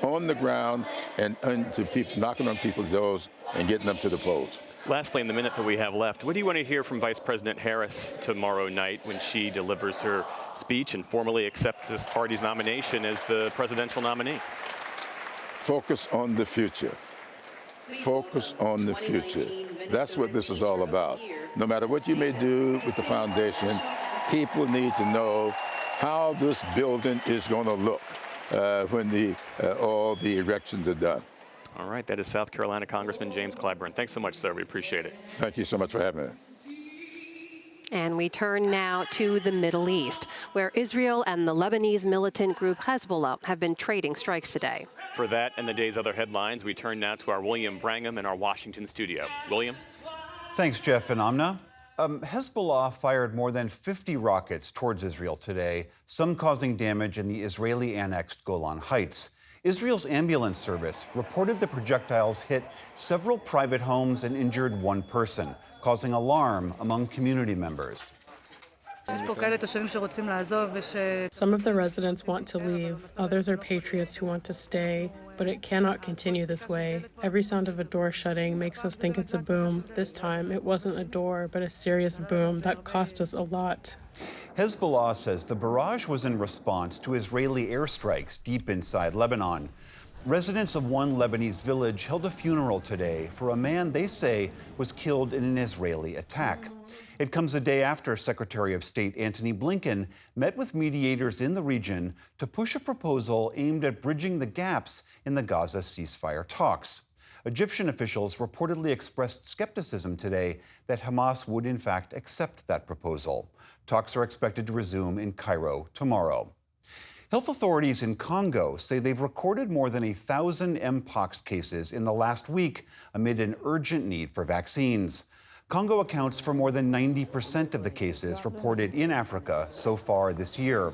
U: on the ground and into people, knocking on people's doors and getting them to the polls.
A: Lastly, in the minute that we have left, what do you want to hear from Vice President Harris tomorrow night when she delivers her speech and formally accepts this party's nomination as the presidential nominee?
U: Focus on the future. Focus on the future. That's what this is all about. No matter what you may do with the foundation, people need to know how this building is going to look when all the erections are done.
A: All right, that is South Carolina Congressman James Clyburn. Thanks so much, sir. We appreciate it.
U: Thank you so much for having me.
B: And we turn now to the Middle East, where Israel and the Lebanese militant group Hezbollah have been trading strikes today.
A: For that and the day's other headlines, we turn now to our William Brangham in our Washington studio. William?
C: Thanks, Jeff and Amna. Hezbollah fired more than 50 rockets towards Israel today, some causing damage in the Israeli-annexed Golan Heights. Israel's ambulance service reported the projectiles hit several private homes and injured one person, causing alarm among community members.
V: Some of the residents want to leave. Others are patriots who want to stay. But it cannot continue this way. Every sound of a door shutting makes us think it's a boom. This time, it wasn't a door, but a serious boom that cost us a lot.
C: Hezbollah says the barrage was in response to Israeli airstrikes deep inside Lebanon. Residents of one Lebanese village held a funeral today for a man they say was killed in an Israeli attack. It comes a day after Secretary of State Antony Blinken met with mediators in the region to push a proposal aimed at bridging the gaps in the Gaza ceasefire talks. Egyptian officials reportedly expressed skepticism today that Hamas would in fact accept that proposal. Talks are expected to resume in Cairo tomorrow. Health authorities in Congo say they've recorded more than 1,000 Mpox cases in the last week amid an urgent need for vaccines. Congo accounts for more than 90% of the cases reported in Africa so far this year.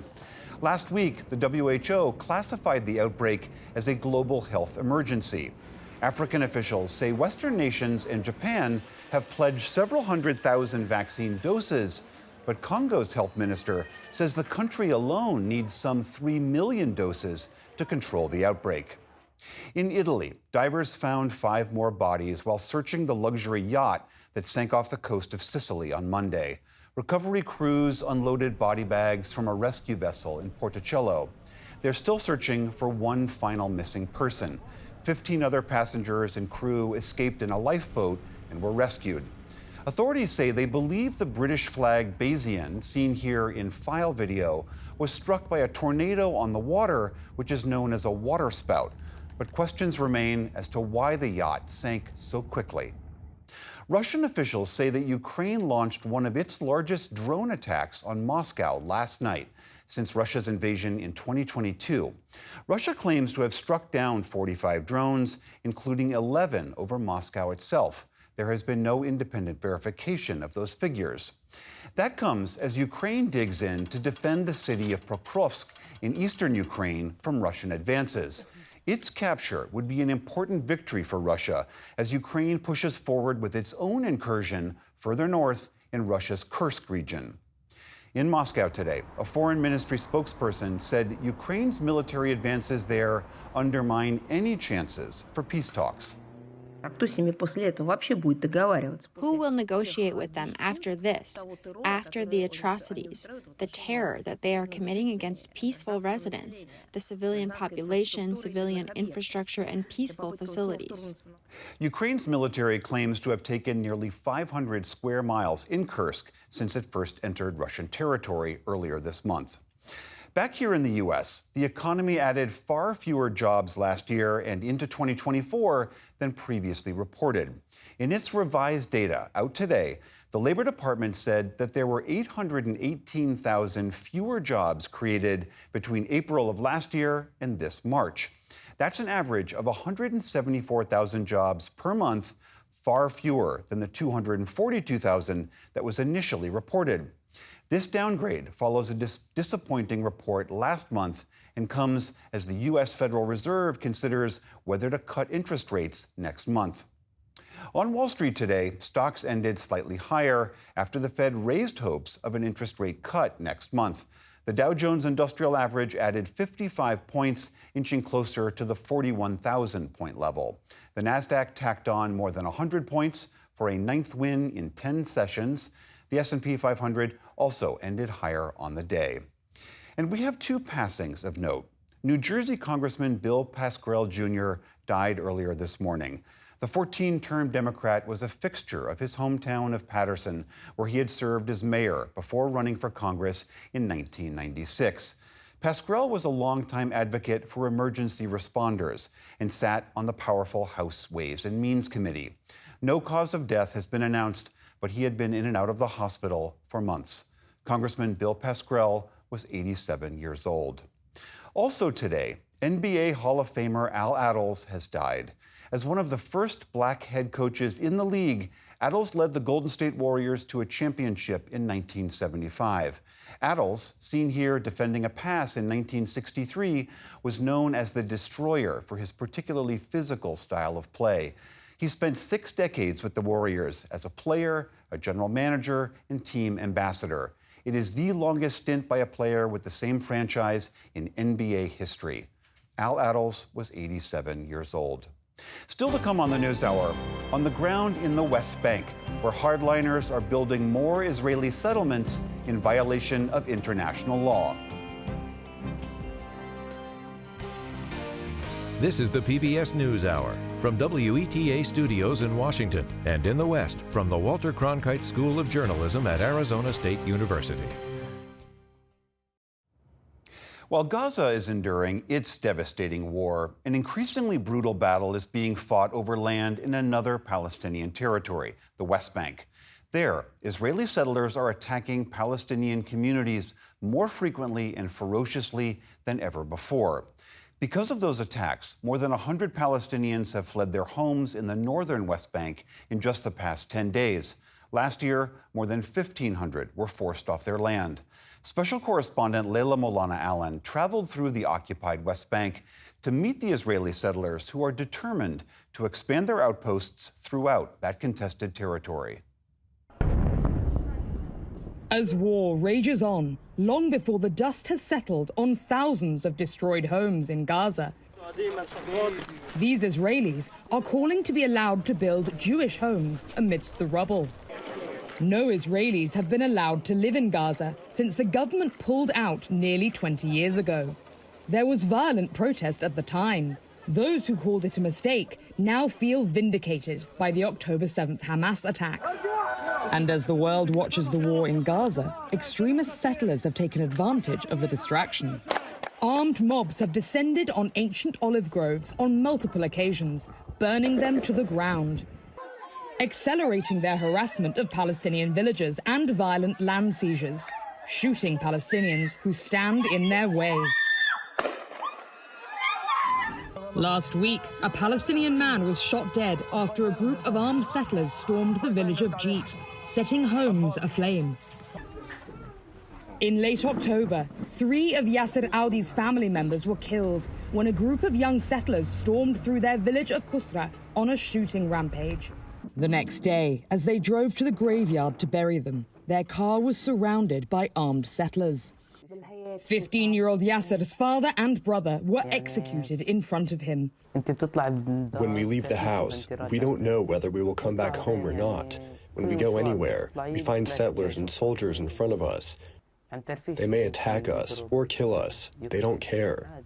C: Last week, the WHO classified the outbreak as a global health emergency. African officials say Western nations and Japan have pledged several 100,000 vaccine doses, but Congo's health minister says the country alone needs some 3 million doses to control the outbreak. In Italy, divers found 5 more bodies while searching the luxury yacht that sank off the coast of Sicily on Monday. Recovery crews unloaded body bags from a rescue vessel in Porticello. They're still searching for one final missing person. 15 other passengers and crew escaped in a lifeboat and were rescued. Authorities say they believe the British flag Bayesian, seen here in file video, was struck by a tornado on the water, which is known as a waterspout. But questions remain as to why the yacht sank so quickly. Russian officials say that Ukraine launched one of its largest drone attacks on Moscow last night since Russia's invasion in 2022. Russia claims to have struck down 45 drones, including 11 over Moscow itself. There has been no independent verification of those figures. That comes as Ukraine digs in to defend the city of Pokrovsk in eastern Ukraine from Russian advances. Its capture would be an important victory for Russia as Ukraine pushes forward with its own incursion further north in Russia's Kursk region. In Moscow today, a foreign ministry spokesperson said Ukraine's military advances there undermine any chances for peace talks.
E: Who will negotiate with them after this, after the atrocities, the terror that they are committing against peaceful residents, the civilian population, civilian infrastructure, and peaceful facilities?
C: Ukraine's military claims to have taken nearly 500 square miles in Kursk since it first entered Russian territory earlier this month. Back here in the U.S., the economy added far fewer jobs last year and into 2024 than previously reported. In its revised data out today, the Labor Department said that there were 818,000 fewer jobs created between April of last year and this March. That's an average of 174,000 jobs per month, far fewer than the 242,000 that was initially reported. This downgrade follows a disappointing report last month and comes as the U.S. Federal Reserve considers whether to cut interest rates next month. On Wall Street today, stocks ended slightly higher after the Fed raised hopes of an interest rate cut next month. The Dow Jones Industrial Average added 55 points, inching closer to the 41,000-point level. The Nasdaq tacked on more than 100 points for a 9th win in 10 sessions. The S&P 500 also ended higher on the day. And we have 2 passings of note. New Jersey Congressman Bill Pascrell Jr. died earlier this morning. The 14-term Democrat was a fixture of his hometown of Paterson, where he had served as mayor before running for Congress in 1996. Pascrell was a longtime advocate for emergency responders and sat on the powerful House Ways and Means Committee. No cause of death has been announced, but he had been in and out of the hospital for months. Congressman Bill Pascrell was 87 years old. Also today, NBA Hall of Famer Al Attles has died. As one of the first black head coaches in the league, Attles led the Golden State Warriors to a championship in 1975. Attles, seen here defending a pass in 1963, was known as the Destroyer for his particularly physical style of play. He spent 6 decades with the Warriors as a player, a general manager, and team ambassador. It is the longest stint by a player with the same franchise in NBA history. Al Attles was 87 years old. Still to come on the NewsHour, on the ground in the West Bank, where hardliners are building more Israeli settlements in violation of international law.
D: This is the PBS NewsHour. from WETA Studios in Washington, and in the West from the Walter Cronkite School of Journalism at Arizona State University.
C: While Gaza is enduring its devastating war, an increasingly brutal battle is being fought over land in another Palestinian territory, the West Bank. There, Israeli settlers are attacking Palestinian communities more frequently and ferociously than ever before. Because of those attacks, more than 100 Palestinians have fled their homes in the northern West Bank in just the past 10 days. Last year, more than 1,500 were forced off their land. Special correspondent Leila Molana Allen traveled through the occupied West Bank to meet the Israeli settlers who are determined to expand their outposts throughout that contested territory.
F: As war rages on, long before the dust has settled on thousands of destroyed homes in Gaza, these Israelis are calling to be allowed to build Jewish homes amidst the rubble. No Israelis have been allowed to live in Gaza since the government pulled out nearly 20 years ago. There was violent protest at the time. Those who called it a mistake now feel vindicated by the October 7th Hamas attacks. And as the world watches the war in Gaza, extremist settlers have taken advantage of the distraction. Armed mobs have descended on ancient olive groves on multiple occasions, burning them to the ground, accelerating their harassment of Palestinian villagers and violent land seizures, shooting Palestinians who stand in their way. Last week, a Palestinian man was shot dead after a group of armed settlers stormed the village of Jeet, setting homes aflame. In late October, 3 of Yasser Audi's family members were killed when a group of young settlers stormed through their village of Kusra on a shooting rampage. The next day, as they drove to the graveyard to bury them, their car was surrounded by armed settlers. 15-year-old Yasser's father and brother were executed in front of him.
G: When we leave the house, we don't know whether we will come back home or not. When we go anywhere, we find settlers and soldiers in front of us. They may attack us or kill us. They don't care.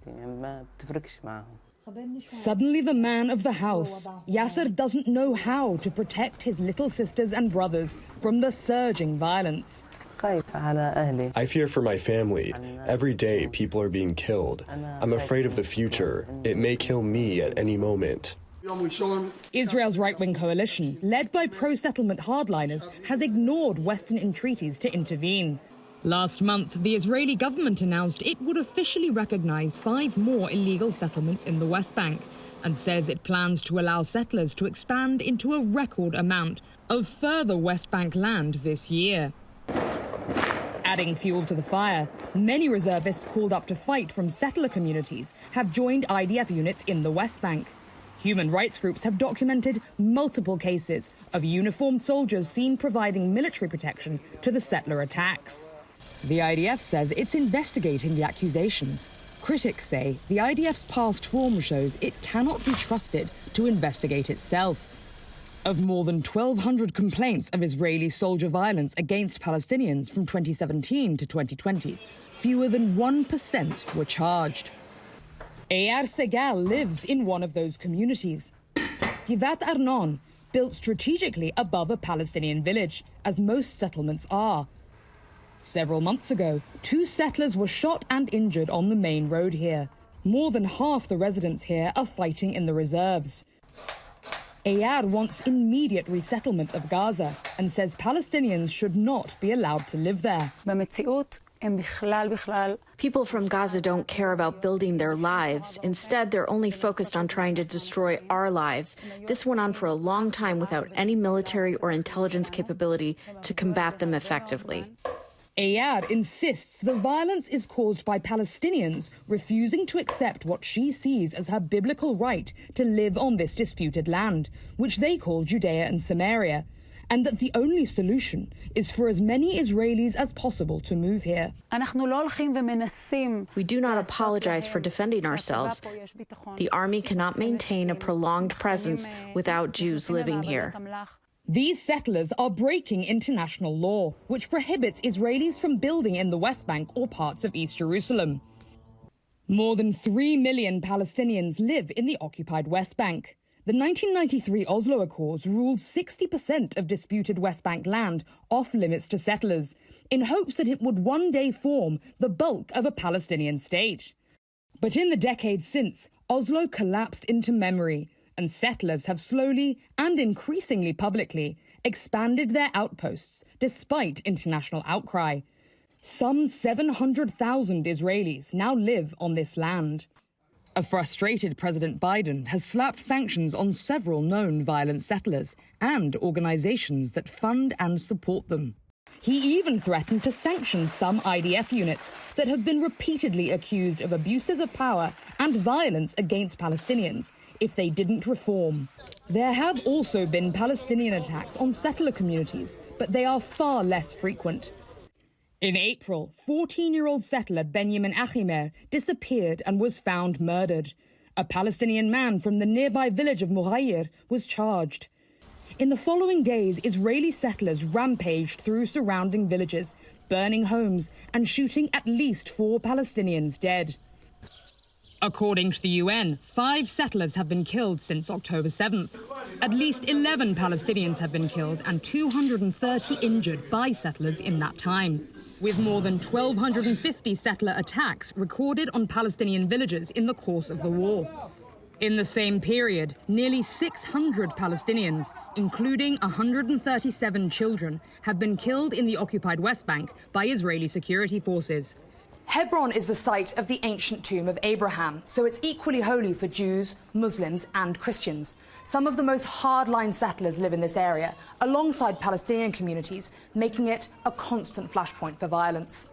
F: Suddenly the man of the house, Yasser doesn't know how to protect his little sisters and brothers from the surging violence.
G: I fear for my family. Every day people are being killed. I'm afraid of the future. It may kill me at any moment.
F: Israel's right-wing coalition, led by pro-settlement hardliners, has ignored Western entreaties to intervene. Last month, the Israeli government announced it would officially recognize 5 more illegal settlements in the West Bank and says it plans to allow settlers to expand into a record amount of further West Bank land this year. Adding fuel to the fire, many reservists called up to fight from settler communities have joined IDF units in the West Bank. Human rights groups have documented multiple cases of uniformed soldiers seen providing military protection to the settler attacks. The IDF says it's investigating the accusations. Critics say the IDF's past form shows it cannot be trusted to investigate itself. Of more than 1,200 complaints of Israeli soldier violence against Palestinians from 2017 to 2020, fewer than 1% were charged. Eyar Segal lives in one of those communities. Givat Arnon, built strategically above a Palestinian village, as most settlements are. Several months ago, 2 settlers were shot and injured on the main road here. More than half the residents here are fighting in the reserves. Eyar wants immediate resettlement of Gaza and says Palestinians should not be allowed to live there.
W: People from Gaza don't care about building their lives. Instead, they're only focused on trying to destroy our lives. This went on for a long time without any military or intelligence capability to combat them effectively.
F: Eyar insists the violence is caused by Palestinians refusing to accept what she sees as her biblical right to live on this disputed land, which they call Judea and Samaria, and that the only solution is for as many Israelis as possible to move here.
W: We do not apologize for defending ourselves. The army cannot maintain a prolonged presence without Jews living here.
F: These settlers are breaking international law, which prohibits Israelis from building in the West Bank or parts of East Jerusalem. More than 3 million Palestinians live in the occupied West Bank. The 1993 Oslo Accords ruled 60% of disputed West Bank land off limits to settlers, in hopes that it would one day form the bulk of a Palestinian state. But in the decades since, Oslo collapsed into memory, and settlers have slowly and increasingly publicly expanded their outposts despite international outcry. Some 700,000 Israelis now live on this land. A frustrated President Biden has slapped sanctions on several known violent settlers and organizations that fund and support them. He even threatened to sanction some IDF units that have been repeatedly accused of abuses of power and violence against Palestinians if they didn't reform. There have also been Palestinian attacks on settler communities, but they are far less frequent. In April, 14-year-old settler Benjamin Achimer disappeared and was found murdered. A Palestinian man from the nearby village of Mughayyir was charged. In the following days, Israeli settlers rampaged through surrounding villages, burning homes and shooting at least 4 Palestinians dead. According to the UN, 5 settlers have been killed since October 7th. At least 11 Palestinians have been killed and 230 injured by settlers in that time, with more than 1,250 settler attacks recorded on Palestinian villages in the course of the war. In the same period, nearly 600 Palestinians, including 137 children, have been killed in the occupied West Bank by Israeli security forces.
I: Hebron is the site of the ancient tomb of Abraham, so it's equally holy for Jews, Muslims and Christians. Some of the most hardline settlers live in this area, alongside Palestinian communities, making it a constant flashpoint for violence.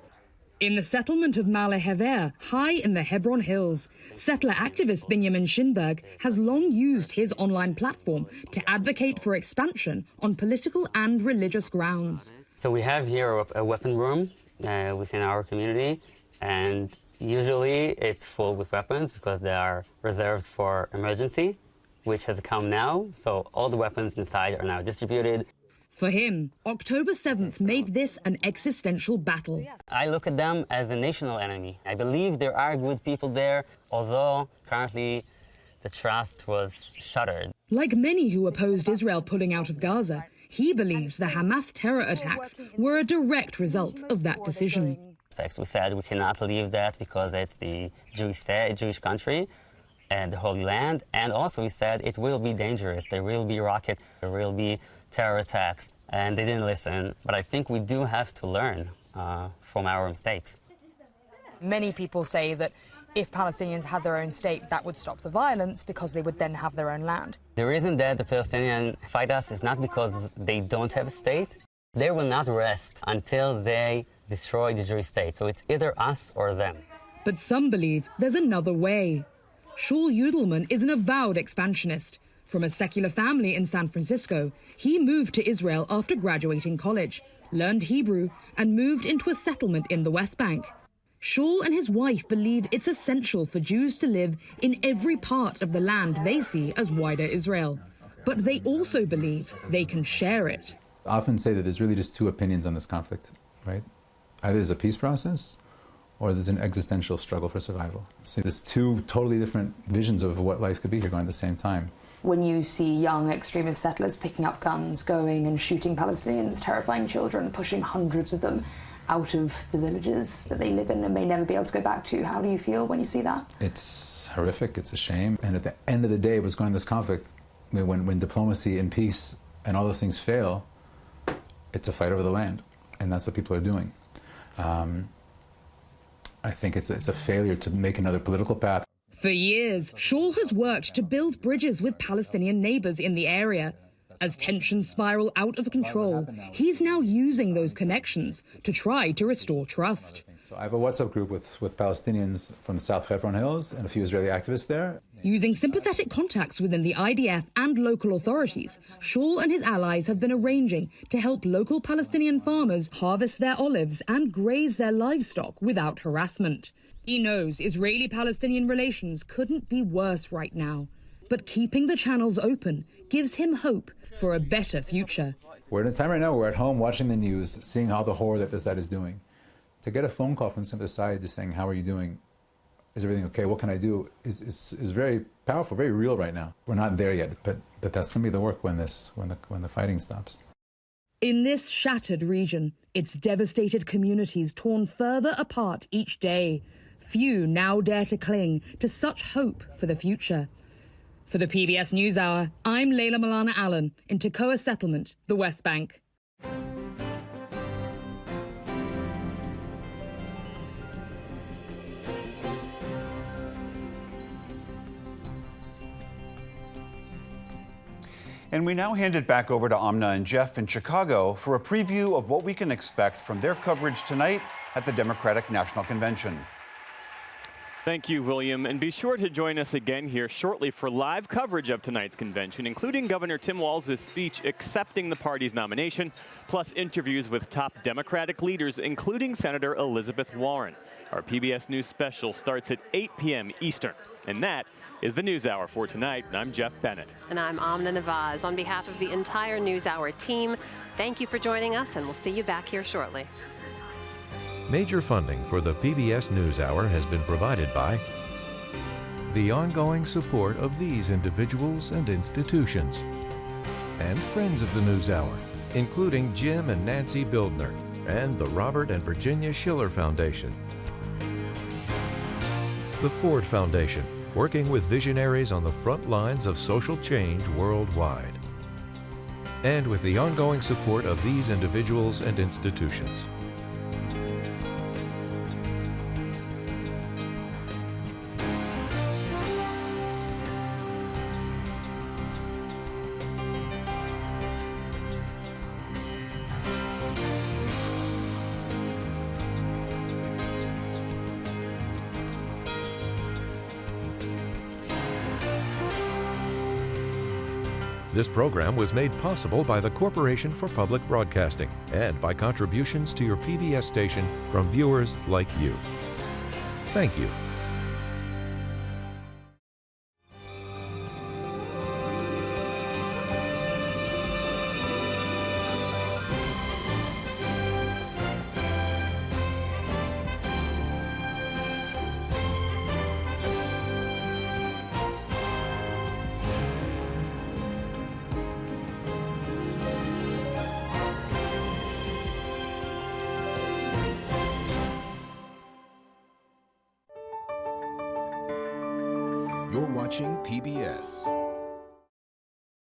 F: In the settlement of Ma'ale Hever, high in the Hebron Hills, settler activist Benjamin Shinberg has long used his online platform to advocate for expansion on political and religious grounds.
J: So we have here a weapon room within our community, and usually it's full with weapons because they are reserved for emergency, which has come now. So all the weapons inside are now distributed.
F: For him, October 7th made this an existential battle.
J: I look at them as a national enemy. I believe there are good people there, although currently the trust was shattered.
F: Like many who opposed Israel pulling out of Gaza, he believes the Hamas terror attacks were a direct result of that decision.
J: We said we cannot leave that because it's the Jewish country and the Holy Land. And also we said it will be dangerous. There will be rockets, there will be terror attacks. And they didn't listen. But I think we do have to learn from our mistakes.
I: Many people say that if Palestinians had their own state, that would stop the violence because they would then have their own land.
J: The reason that the Palestinians fight us is not because they don't have a state. They will not rest until they destroy the Jewish state. So it's either us or them.
F: But some believe there's another way. Shaul Yudelman is an avowed expansionist. From a secular family in San Francisco, he moved to Israel after graduating college, learned Hebrew, and moved into a settlement in the West Bank. Shaul and his wife believe it's essential for Jews to live in every part of the land they see as wider Israel. But they also believe they can share it.
K: I often say that there's really just 2 opinions on this conflict, right? Either there's a peace process or there's an existential struggle for survival. So there's 2 totally different visions of what life could be here going at the same time.
I: When you see young extremist settlers picking up guns, going and shooting Palestinians, terrifying children, pushing hundreds of them out of the villages that they live in and may never be able to go back to, how do you feel when you see that?
K: It's horrific, it's a shame. And at the end of the day, what's going on in this conflict, when diplomacy and peace and all those things fail, it's a fight over the land. And that's what people are doing. I think it's a failure to make another political path.
F: For years, Shaul has worked to build bridges with Palestinian neighbors in the area. As tensions spiral out of control, he's now using those connections to try to restore trust.
K: So I have a WhatsApp group with Palestinians from the South Hebron Hills and a few Israeli activists there.
F: Using sympathetic contacts within the IDF and local authorities, Shaul and his allies have been arranging to help local Palestinian farmers harvest their olives and graze their livestock without harassment. He knows Israeli-Palestinian relations couldn't be worse right now, but keeping the channels open gives him hope for a better future.
K: We're in a time right now where we're at home watching the news, seeing how the horror that this side is doing. To get a phone call from the other side just saying, how are you doing? Is everything okay? What can I do? Is very powerful, very real right now. We're not there yet, but that's going to be the work when the fighting stops.
F: In this shattered region, its devastated communities torn further apart each day. Few now dare to cling to such hope for the future. For the PBS NewsHour, I'm Layla Milana Allen in Tekoa Settlement, the West Bank.
C: And we now hand it back over to Amna and Jeff in Chicago for a preview of what we can expect from their coverage tonight at the Democratic National Convention.
A: Thank you, William. And be sure to join us again here shortly for live coverage of tonight's convention, including Governor Tim Walz's speech accepting the party's nomination, plus interviews with top Democratic leaders, including Senator Elizabeth Warren. Our PBS News special starts at 8 p.m. Eastern. And that is the NewsHour for tonight. I'm Jeff Bennett.
B: And I'm Amna Nawaz. On behalf of the entire NewsHour team, thank you for joining us, and we'll see you back here shortly.
D: Major funding for the PBS NewsHour has been provided by the ongoing support of these individuals and institutions, and friends of the NewsHour, including Jim and Nancy Bildner, and the Robert and Virginia Schiller Foundation. The Ford Foundation, working with visionaries on the front lines of social change worldwide. And with the ongoing support of these individuals and institutions. This program was made possible by the Corporation for Public Broadcasting and by contributions to your PBS station from viewers like you. Thank you.
L: You're watching PBS.